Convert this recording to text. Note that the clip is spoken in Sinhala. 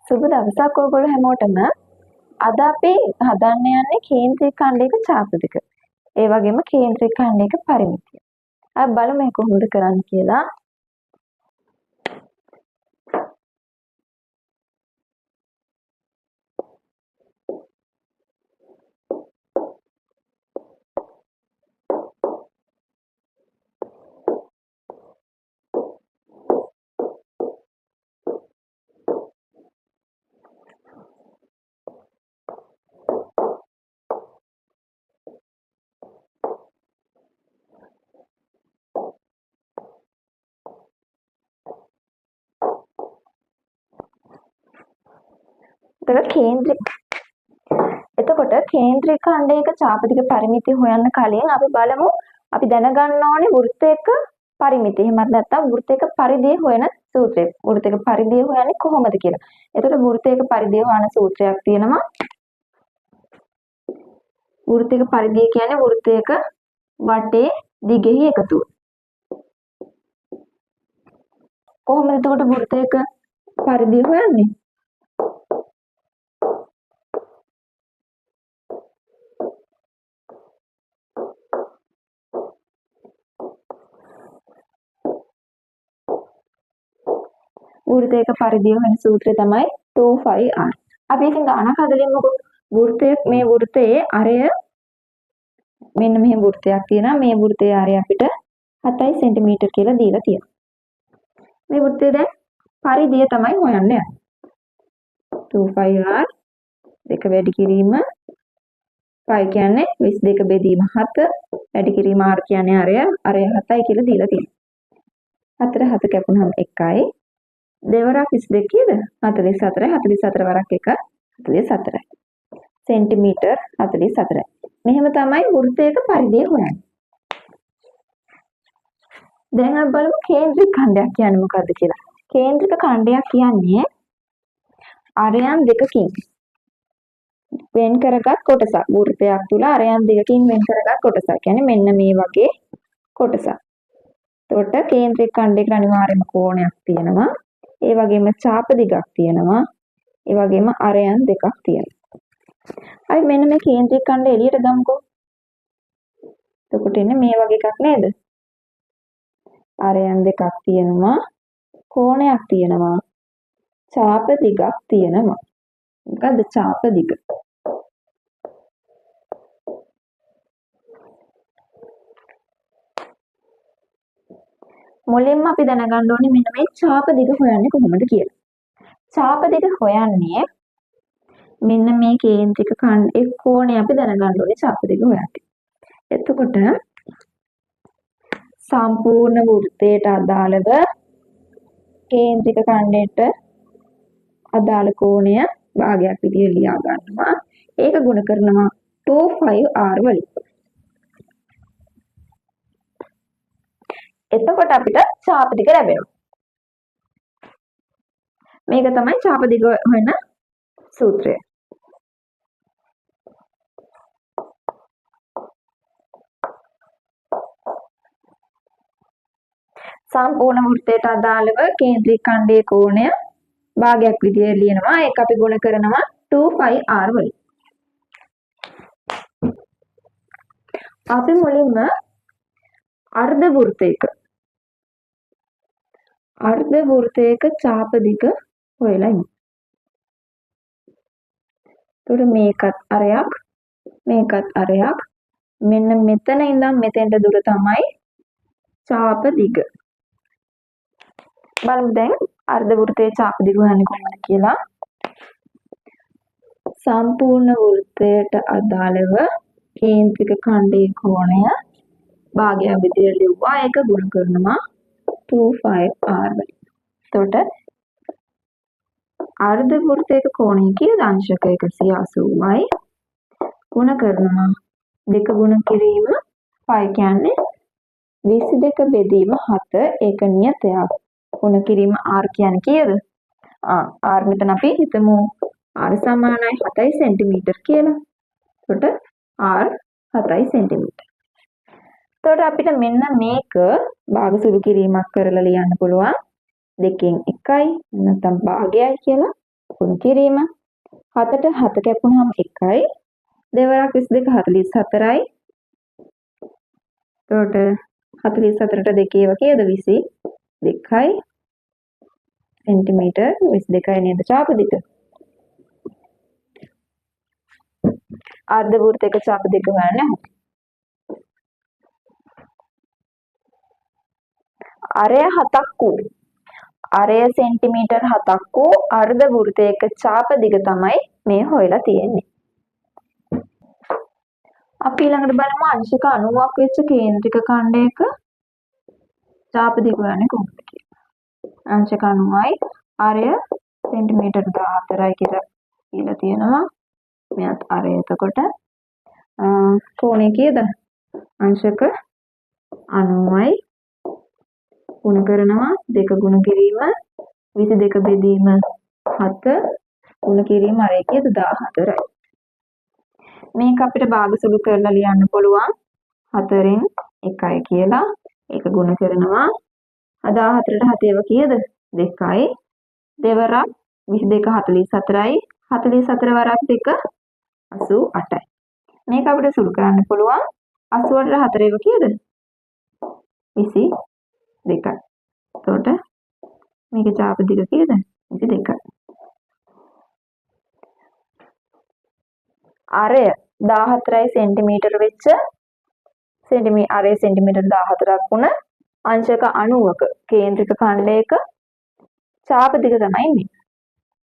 සුබ දවසක් ඔයගොල්ලෝ හැමෝටම. අද අපි හදන්න යන්නේ කේන්ද්‍රික ඛණ්ඩයක ඡාප දෙක. ඒ වගේම කේන්ද්‍රික ඛණ්ඩයක පරිමිතිය. අපි බලමු මේක කොහොමද කරන්න කියලා. එතකොට කේන්ද්‍රික ඛණ්ඩයක ඡාප දිග පරිමිතිය හොයන්න කලින් අපි බලමු අපි දැනගන්න ඕනේ වෘත්තයක පරිමිතිය. එහෙමත් නැත්නම් වෘත්තයක පරිධිය හොයන සූත්‍රය. වෘත්තයක පරිධිය හොයන්නේ කොහොමද කියලා. එතකොට වෘත්තයක පරිධිය හොයන සූත්‍රයක් තියෙනවා. වෘත්තයක පරිධිය කියන්නේ වෘත්තයක වටේ දිගෙහි එකතුව. කොහොමද එතකොට වෘත්තයක පරිධිය හොයන්නේ? වෘත්තයක පරිධිය හොයන සූත්‍රය තමයි 2πr. අපි එකෙන් ගානක් හදලිමුකෝ. මේ වෘත්තයේ අරය මෙන්න මෙහෙම වෘත්තයක් තියෙනවා. මේ වෘත්තයේ අරය අපිට 7 cm කියලා දීලා තියෙනවා. මේ වෘත්තයේ දැන් පරිධිය තමයි හොයන්න යන්නේ. 2πr දෙක වැඩි කිරීම π කියන්නේ 22 බෙදීම 7 වැඩි කිරීම r කියන්නේ අරය 7යි කියලා දීලා තියෙනවා. 4 7 කැපුණාම 1යි. දෙවරක් 22 කීයද? 44යි. 44 වරක් 1 44යි. සෙන්ටිමීටර් 44යි. මෙහෙම තමයි වෘත්තයක පරිධිය හොයන්නේ. දැන් අපි බලමු කේන්ද්‍රික ඛණ්ඩයක් කියන්නේ මොකක්ද කියලා. කේන්ද්‍රික ඛණ්ඩයක් කියන්නේ අරයන් දෙකකින් වෙන් කරගත් කොටසක්. වෘත්තයක් තුල අරයන් දෙකකින් වෙන් කරගත් කොටසක්. කියන්නේ මෙන්න මේ වගේ කොටසක්. එතකොට කේන්ද්‍රික ඛණ්ඩයකට අනිවාර්යයෙන්ම කෝණයක් තියෙනවා. ඒ වගේම ඡාප දිගක් තියෙනවා. ඒ වගේම අරයන් දෙකක් තියෙනවා. අපි මෙන්න මේ කේන්ද්‍රික ඛණ්ඩය එළියට ගමුකෝ. එතකොට එන්නේ මේ වගේ එකක් නේද? අරයන් දෙකක් තියෙනවා. කෝණයක් තියෙනවා. ඡාප දිගක් තියෙනවා. මොකද්ද ඡාප දිග? මුලින්ම අපි දැනගන්න ඕනේ මෙන්න මේ ඡාප දිග හොයන්නේ කොහොමද කියලා. ඡාප දිග හොයන්නේ මෙන්න මේ කේන්ද්‍රික ඛණ්ඩේ කෝණය අපි දැනගන්න ඕනේ ඡාප දිග හොයන්නේ. එතකොට සම්පූර්ණ වෘත්තයට අදාළව කේන්ද්‍රික ඛණ්ඩයට අදාළ කෝණය භාගයක් විදිහට ලියා ගන්නවා. ඒක ගුණ කරනවා 2πr වලින්. එතකොට අපිට ඡාප දිග ලැබෙනවා. මේක තමයි ඡාප දිග හොයන සූත්‍රය. සම්පූර්ණ වෘත්තයට අදාළව කේන්ද්‍රික ඛණ්ඩයේ කෝණය භාගයක් විදිහට ලියනවා. ඒක අපි ගුණ කරනවා 2πr වලින්. අපි මුලින්ම අර්ධ වෘත්තයක ඡාප දිග හොයලා ඉමු. එතකොට මේකත් අරයක් මේකත් අරයක් මෙන්න මෙතන ඉඳන් මෙතෙන්ට දුර තමයි ඡාප දිග. බලමු දැන් අර්ධ වෘත්තයේ ඡාප දිග හොයන්නේ කොහොමද කියලා. සම්පූර්ණ වෘත්තයට අදාළව කේන්ද්‍රික ඛණ්ඩයේ කෝණය භාගයක් විදිහට ලිව්වා. ඒක ගුණ කරනවා 2πr වලින්. එතකොට අර්ධ වෘත්තයක කෝණය කීයද? අංශක 180යි. ගුණ කරනවා 2 ගුණ කිරීම π කියන්නේ 22 බෙදීම 7 ඒක නියතයක්. ගුණ කිරීම r කියන්නේ කීයද? r මෙතන අපි හිතමු r සමානයි 7 cm කියලා. එතකොට r 7 cm. එතකොට අපිට මෙන්න මේක භාග සුළු කිරීමක් කරලා ලියන්න පුළුවන්. 2න් 1යි නැත්නම් භාගයයි කියලා. ගුණ කිරීම 7ට 7 කැපුණාම 1යි දෙවරක් 22 44යි එතකොට 44ට දෙකේව කීයද 22යි සෙන්ටිමීටර් 22යි නේද චාප දිග අර්ධ වෘත්තයක චාප දිග හොයන්න අරය 7ක් වූ අරය සෙන්ටිමීටර් 7ක් වූ අර්ධ වෘත්තයක චාප දිග තමයි මේ හොයලා තියෙන්නේ. අපි ඊළඟට බලමු අංශක 90ක් වෙච්ච කේන්ද්‍රික ඛණ්ඩයක චාප දිග හොයන්නේ කොහොමද කියලා. අංශක 90යි අරය සෙන්ටිමීටර් 14යි කියලා දීලා තියෙනවා. මෙයත් අරය එතකොට කෝණය කීයද? අංශක 90යි ගුණ කරනවා 2 ගුණ කිරීම 22 බෙදීම 7 ගුණ කිරීම අරය කීයද 14යි. මේක අපිට භාග සුළු කරලා ලියන්න පුළුවන් 4න් 1යි කියලා. ඒක ගුණ කරනවා 14ට 7ව කීයද 2යි. දෙවරක් 22 44යි 44 වරක් 2 88යි. මේක අපිට සුළු කරන්න පුළුවන් 88ට 4ව කීයද 22යි. එතකොට මේකේ චාප දිග කීයද 22යි. අරය 14යි සෙන්ටිමීටර වෙච්ච අරය සෙන්ටිමීටර 14ක් වුණ අංශක 90ක කේන්ද්‍රික ඛණ්ඩයක චාප දිග තමයි මේ.